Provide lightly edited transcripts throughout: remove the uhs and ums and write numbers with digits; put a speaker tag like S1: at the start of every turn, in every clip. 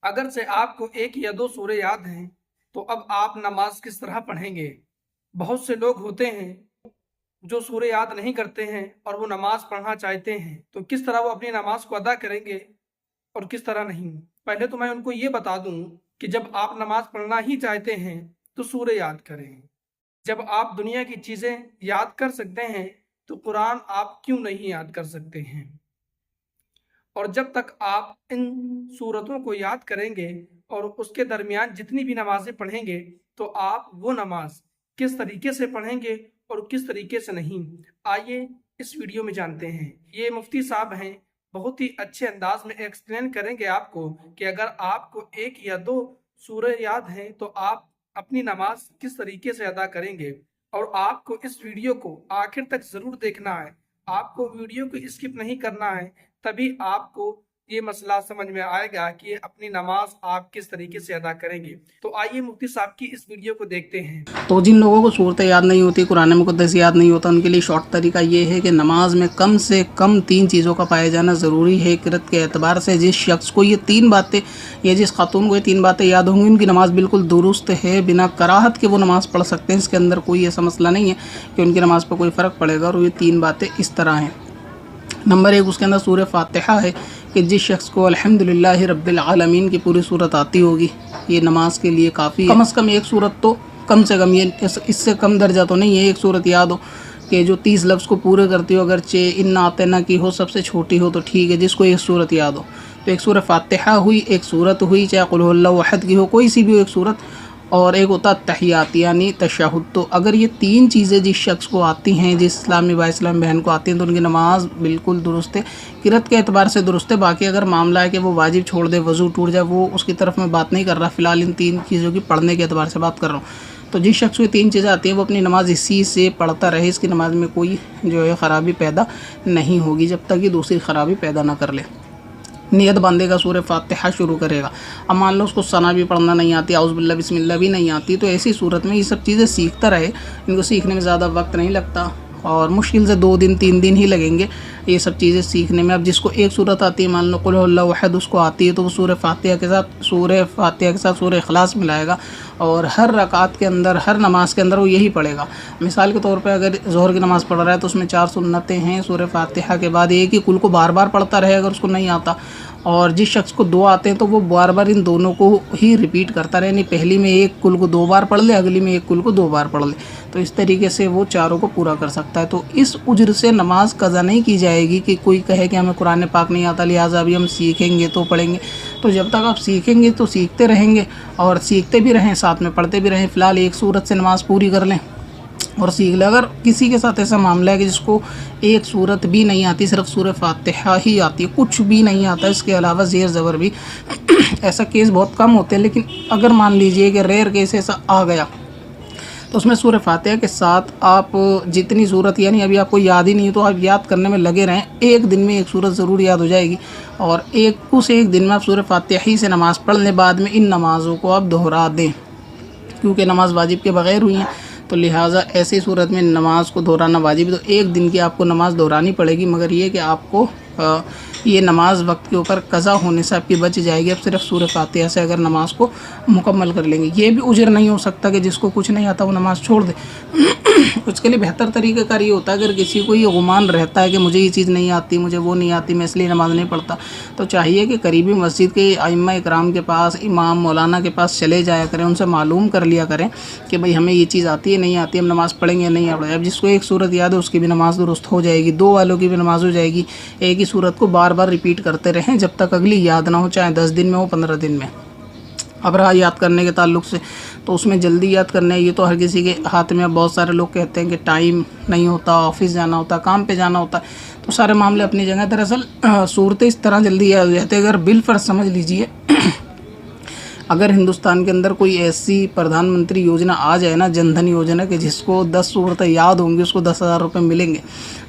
S1: अगर से आपको एक या दो सूरे याद हैं तो अब आप नमाज किस तरह पढ़ेंगे। बहुत से लोग होते हैं जो सूरे याद नहीं करते हैं और वो नमाज पढ़ना चाहते हैं, तो किस तरह वो अपनी नमाज को अदा करेंगे और किस तरह नहीं। पहले तो मैं उनको ये बता दूं कि जब आप नमाज पढ़ना ही चाहते हैं तो सूरे याद करें। जब आप दुनिया की चीज़ें याद कर सकते हैं तो कुरान आप क्यों नहीं याद कर सकते हैं। और जब तक आप इन सूरतों को याद करेंगे और उसके दरमियान जितनी भी नमाजें पढ़ेंगे तो आप वो नमाज किस तरीके से पढ़ेंगे और किस तरीके से नहीं, आइए इस वीडियो में जानते हैं। ये मुफ्ती साहब हैं, बहुत ही अच्छे अंदाज में एक्सप्लेन करेंगे आपको कि अगर आपको एक या दो सूरह याद हैं तो आप अपनी नमाज किस तरीके से अदा करेंगे। और आपको इस वीडियो को आखिर तक ज़रूर देखना है, आपको वीडियो को स्किप नहीं करना है, तभी आपको ये मसला समझ में आएगा कि अपनी नमाज आप किस तरीके से अदा करेंगे। तो आइए मुफ्ती साहब की इस वीडियो को देखते हैं।
S2: तो जिन लोगों को सूरतें याद नहीं होती, कुरान मुक़द्दस याद नहीं होता, उनके लिए शॉर्ट तरीका ये है कि नमाज में कम से कम 3 चीज़ों का पाया जाना ज़रूरी है किरत के एतबार से। जिस शख्स को ये 3 बातें या जिस खातून को ये 3 बातें याद होंगी, उनकी नमाज बिल्कुल दुरुस्त है, बिना कराहत के वो नमाज़ पढ़ सकते हैं। इसके अंदर कोई ऐसा मसला नहीं है कि उनकी नमाज़ पर कोई फ़र्क पड़ेगा। और ये 3 बातें इस तरह हैं। नंबर 1, उसके अंदर सूरह फातिहा है कि जिस शख्स को अल्हम्दुलिल्लाहि रब्बिल आलमीन की पूरी सूरत आती होगी, ये नमाज के लिए काफ़ी है। कम से कम एक सूरत तो, कम से कम, ये इससे कम दर्जा तो नहीं है, एक सूरत याद हो कि जो 30 लफ्ज़ को पूरे करती हो, अगरचे इन्ना आतना की हो, सबसे छोटी हो तो ठीक है, जिसको एक सूरत याद हो। तो एक सूरह फातिहा हुई, एक सूरत हुई, चाहे कुल हुवल्लाहु अहद की हो, कोई सी भी एक सूरत, और एक होता तहियात यानी तशहुद। तो अगर ये 3 चीज़ें जिस शख्स को आती हैं, जिस इस्लामी भाई इस्लाम बहन को आती हैं, तो उनकी नमाज बिल्कुल दुरुस्त है, किरत के एतबार से दुरुस्त है। बाकी अगर मामला है कि वो वाजिब छोड़ दे, वज़ू टूट जाए, वो उसकी तरफ मैं बात नहीं कर रहा, फ़िलहाल इन 3 चीज़ों की पढ़ने के एतबार से बात कर रहा हूँ। तो जिस शख्स को 3 चीज़ें आती हैं वो अपनी नमाज इसी से पढ़ता रहे, इसकी नमाज में कोई जो है ख़राबी पैदा नहीं होगी जब तक कि दूसरी ख़राबी पैदा ना कर ले। नियत बांधेगा, सूरह फातिहा शुरू करेगा। अब मान लो उसको सना भी पढ़ना नहीं आती, औज़ बिल्लाह बिस्मिल्लाह भी नहीं आती, तो ऐसी सूरत में ये सब चीज़ें सीखता रहे। इनको सीखने में ज़्यादा वक्त नहीं लगता और मुश्किल से 2 दिन 3 दिन ही लगेंगे ये सब चीज़ें सीखने में। अब जिसको एक सूरत आती है, मान लो कुल हुवल्लाहु अहद उसको आती है, तो वो सूरह फातिहा के साथ सूरह इखलास मिलाएगा और हर रकात के अंदर, हर नमाज के अंदर वो यही पढ़ेगा। मिसाल के तौर पे अगर ज़ोहर की नमाज़ पढ़ रहा है तो उसमें 4 सुन्नतें हैं, सूरह फातिहा के बाद एक ही कुल को बार बार पढ़ता रहे अगर उसको नहीं आता। और जिस शख्स को 2 आते हैं तो वो बार बार इन दोनों को ही रिपीट करता रहे, यानी पहली में एक कुल को 2 बार पढ़ ले, अगली में एक कुल को 2 बार पढ़ ले, तो इस तरीके से वो चारों को पूरा कर सकता है। तो इस उज्र से नमाज कज़ा नहीं की जाएगी कि कोई कहे कि हमें कुरान पाक नहीं आता लिहाजा अभी हम सीखेंगे तो पढ़ेंगे। तो जब तक आप सीखेंगे तो सीखते रहेंगे और सीखते भी रहें, साथ में पढ़ते भी रहें। फ़िलहाल एक सूरत से नमाज़ पूरी कर लें और सीख ले। अगर किसी के साथ ऐसा मामला है कि जिसको एक सूरत भी नहीं आती, सिर्फ सूरह फातिहा ही आती है, कुछ भी नहीं आता, इसके अलावा ज़ेर ज़बर भी ऐसा केस बहुत कम होते हैं, लेकिन अगर मान लीजिए कि रेयर केस ऐसा आ गया तो उसमें सूरह फातिहा के साथ आप जितनी सूरत, यानी अभी आपको याद ही नहीं है तो आप याद करने में लगे रहें, एक दिन में एक सूरत ज़रूर याद हो जाएगी। और एक दिन में आप सूरह फातिहा ही से नमाज़ पढ़ लें, बाद में इन नमाज़ों को आप दोहरा दें, क्योंकि नमाज वाजिब के बग़ैर हुई हैं, तो लिहाजा ऐसी सूरत में नमाज को दोहराना वाजिब है। तो एक दिन की आपको नमाज़ दोहरानी पड़ेगी, मगर ये कि आपको ये नमाज वक्त के ऊपर कज़ा होने से आपकी बच जाएगी। अब सिर्फ सूरह फातिहा से अगर नमाज को मुकम्मल कर लेंगे, ये भी उजर नहीं हो सकता कि जिसको कुछ नहीं आता वो नमाज़ छोड़ दे। उसके लिए बेहतर तरीक़ाकार ये होता है, अगर किसी को ये गुमान रहता है कि मुझे ये चीज़ नहीं आती, मुझे वो नहीं आती, मैं इसलिए नमाज़ नहीं पढ़ता, तो चाहिए कि करीबी मस्जिद के आइम्मा इकराम के पास, इमाम मौलाना के पास चले जाया करें, उनसे मालूम कर लिया करें कि भाई हमें ये चीज़ आती है नहीं आती, हम नमाज़ पढ़ेंगे नहीं पढ़ेंगे। अब जिसको एक सूरत याद है उसकी भी नमाज़ दुरुस्त हो जाएगी, 2 वालों की भी नमाज़ हो जाएगी। एक ही सूरत को बार बार रिपीट करते रहें जब तक अगली याद ना हो, चाहे 10 दिन में हो, 15 दिन में। अब रहा याद करने के ताल्लुक़ से, तो उसमें जल्दी याद करना है, ये तो हर किसी के हाथ में। बहुत सारे लोग कहते हैं कि टाइम नहीं होता, ऑफिस जाना होता, काम पे जाना होता, तो सारे मामले अपनी जगह। दरअसल सूरतें इस तरह जल्दी याद हो जाती है। अगर बिलफर्ज समझ लीजिए अगर हिंदुस्तान के अंदर कोई ऐसी प्रधानमंत्री योजना आ जाए ना, जनधन योजना, कि जिसको 10 सूरतें याद होंगी उसको 10,000 रुपये मिलेंगे,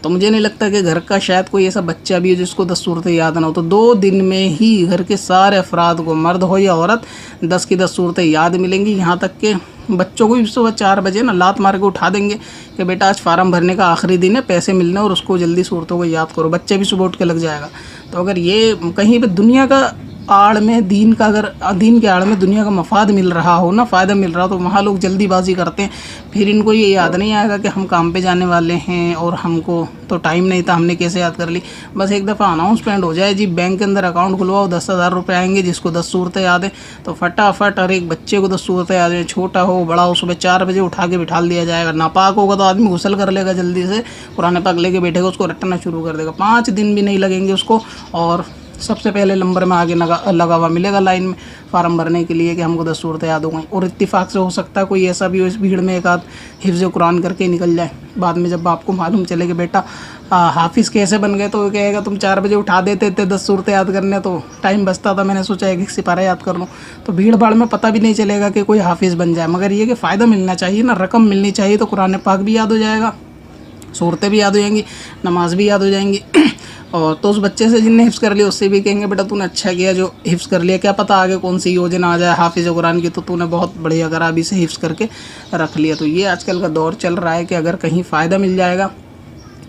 S2: तो मुझे नहीं लगता कि घर का शायद कोई ऐसा बच्चा भी हो जिसको 10 सूरतें याद ना हो। तो 2 दिन में ही घर के सारे अफराद को, मर्द हो या औरत, 10 की 10 सूरतें याद मिलेंगी। यहाँ तक के बच्चों को भी सुबह 4 बजे ना लात मार के उठा देंगे कि बेटा आज फार्म भरने का आखिरी दिन है, पैसे मिलने और उसको जल्दी सूरतों को याद करो, बच्चे भी सुबह उठ के लग जाएगा। तो अगर ये कहीं पर दुनिया का आड़ में दीन का, अगर दीन के आड़ में दुनिया का मफाद मिल रहा हो ना, फ़ायदा मिल रहा हो, तो वहाँ लोग जल्दीबाजी करते हैं। फिर इनको ये याद नहीं आएगा कि हम काम पे जाने वाले हैं और हमको तो टाइम नहीं था, हमने कैसे याद कर ली। बस एक दफ़ा अनाउंसमेंट हो जाए जी बैंक के अंदर अकाउंट खुलवाओ, 10,000 रुपये आएंगे, जिसको 10 सूरतें याद है तो फटाफट, और एक बच्चे को 10 सूरतें याद है, छोटा हो बड़ा हो, सुबह 4 बजे उठा के बिठा दिया जाएगा। नापाक होगा तो आदमी गुसल कर लेगा, जल्दी से कुरान पाक लेके बैठेगा, उसको रटना शुरू कर देगा। 5 दिन भी नहीं लगेंगे उसको, और सबसे पहले नंबर में आगे लगा हुआ मिलेगा लाइन में फार्म भरने के लिए कि हमको 10 सूरतें याद हो गई। और इत्तेफाक से हो सकता है कोई ऐसा भी हो इस भीड़ में एक आध हिफ्ज़ कुरान करके निकल जाए। बाद में जब आपको मालूम चले कि बेटा हाफिज़ कैसे बन गए, तो वो कहेगा तुम 4 बजे उठा देते थे 10 सूरतें याद करने, तो टाइम बचता था, मैंने सोचा एक सिपारा याद कर लूँ। तो भीड़ भाड़ में पता भी नहीं चलेगा कि कोई हाफिज़ बन जाए। मगर ये कि फ़ायदा मिलना चाहिए ना, रकम मिलनी चाहिए, तो कुरान पाक भी याद हो जाएगा, सूरतें भी याद हो जाएंगी, नमाज भी याद हो जाएंगी। और तो उस बच्चे से जिनने हिफ्ज़ कर लिया उससे भी कहेंगे बेटा तूने अच्छा किया जो हिफ्ज़ कर लिया, क्या पता आगे कौन सी योजना आ जाए हाफिज़ कुरान की, तो तूने बहुत बढ़िया करा अभी से हिफ्ज़ करके रख लिया। तो ये आजकल का दौर चल रहा है कि अगर कहीं फ़ायदा मिल जाएगा,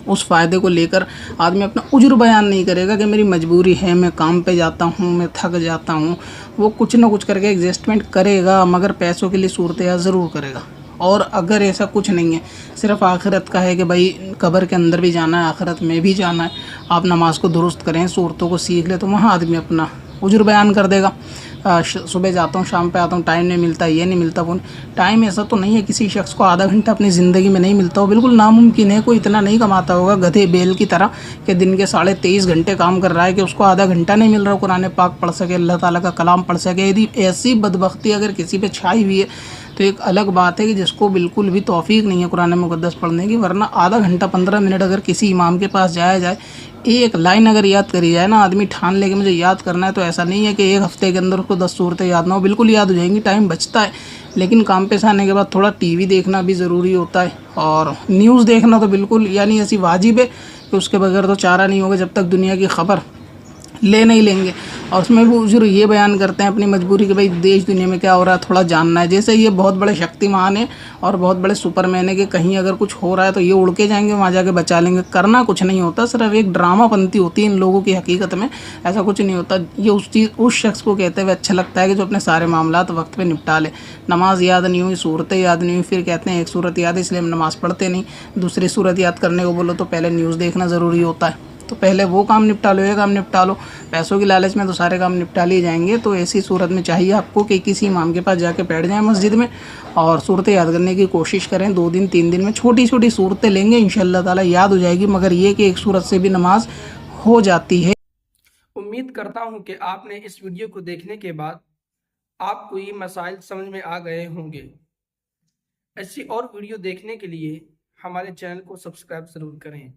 S2: उस फ़ायदे को लेकर आदमी अपना उज्र बयान नहीं करेगा कि मेरी मजबूरी है, मैं काम पे जाता हूँ, मैं थक जाता हूँ। वो कुछ ना कुछ करके एडजस्टमेंट करेगा, मगर पैसों के लिए सूरत याद ज़रूर करेगा। और अगर ऐसा कुछ नहीं है, सिर्फ आखिरत का है कि भाई कब्र के अंदर भी जाना है, आखिरत में भी जाना है, आप नमाज को दुरुस्त करें, सूरतों को सीख ले, तो वहाँ आदमी अपना उज्र बयान कर देगा। सुबह जाता हूँ शाम पे आता हूँ, टाइम नहीं मिलता, ये नहीं मिलता, वो टाइम ऐसा तो नहीं है किसी शख्स को आधा घंटा अपनी ज़िंदगी में नहीं मिलता हो, बिल्कुल नामुमकिन है। कोई इतना नहीं कमाता होगा गधे बैल की तरह कि दिन के 23.5 घंटे काम कर रहा है कि उसको आधा घंटा नहीं मिल रहा कुरान पाक पढ़ सके, अल्लाह ताला का कलाम पढ़ सके। यदि ऐसी बदबख्ती अगर किसी पे छाई हुई है तो एक अलग बात है कि जिसको बिल्कुल भी तौफीक नहीं है कुरान मुक़द्दस पढ़ने की, वरना आधा घंटा 15 मिनट अगर किसी इमाम के पास जाया जाए, एक लाइन अगर याद करी जाए ना, आदमी ठान ले कि मुझे याद करना है, तो ऐसा नहीं है कि एक हफ़्ते के अंदर उसको 10 सूरतें याद ना हो, बिल्कुल याद हो जाएंगी, टाइम बचता है। लेकिन काम पे से आने के बाद थोड़ा टीवी देखना भी ज़रूरी होता है, और न्यूज़ देखना तो बिल्कुल यानी ऐसी वाजिब है कि उसके बगैर तो चारा नहीं होगा जब तक दुनिया की ख़बर ले नहीं लेंगे। और उसमें भी उजर ये बयान करते हैं अपनी मजबूरी कि भाई देश दुनिया में क्या हो रहा है थोड़ा जानना है। जैसे ये बहुत बड़े शक्तिमान है और बहुत बड़े सुपरमैन है कि कहीं अगर कुछ हो रहा है तो ये उड़ के जाएंगे, वहाँ जाके बचा लेंगे। करना कुछ नहीं होता, सिर्फ एक ड्रामापंती होती है इन लोगों की। हकीकत में ऐसा कुछ नहीं होता। ये उस शख्स को कहते हुए अच्छा लगता है कि जो अपने सारे मामलात वक्त पर निपटा ले। नमाज याद नहीं हुई, सूरतें याद नहीं हुई, फिर कहते हैं एक सूरत याद है इसलिए हम नमाज़ पढ़ते नहीं। दूसरी सूरत याद करने को बोलो तो पहले न्यूज़ देखना ज़रूरी होता है, तो पहले वो काम निपटा लो, ये काम निपटा लो। पैसों की लालच में तो सारे काम निपटा लिए जाएंगे। तो ऐसी सूरत में चाहिए आपको कि किसी इमाम के पास जाके बैठ जाएं मस्जिद में और सूरतें याद करने की कोशिश करें। 2 दिन 3 दिन में छोटी छोटी सूरतें लेंगे, इंशाअल्लाह ताला याद हो जाएगी। मगर ये कि एक सूरत से भी नमाज हो जाती है।
S1: उम्मीद करता हूँ कि आपने इस वीडियो को देखने के बाद आपको ये मसाइल समझ में आ गए होंगे। ऐसी और वीडियो देखने के लिए हमारे चैनल को सब्सक्राइब ज़रूर करें।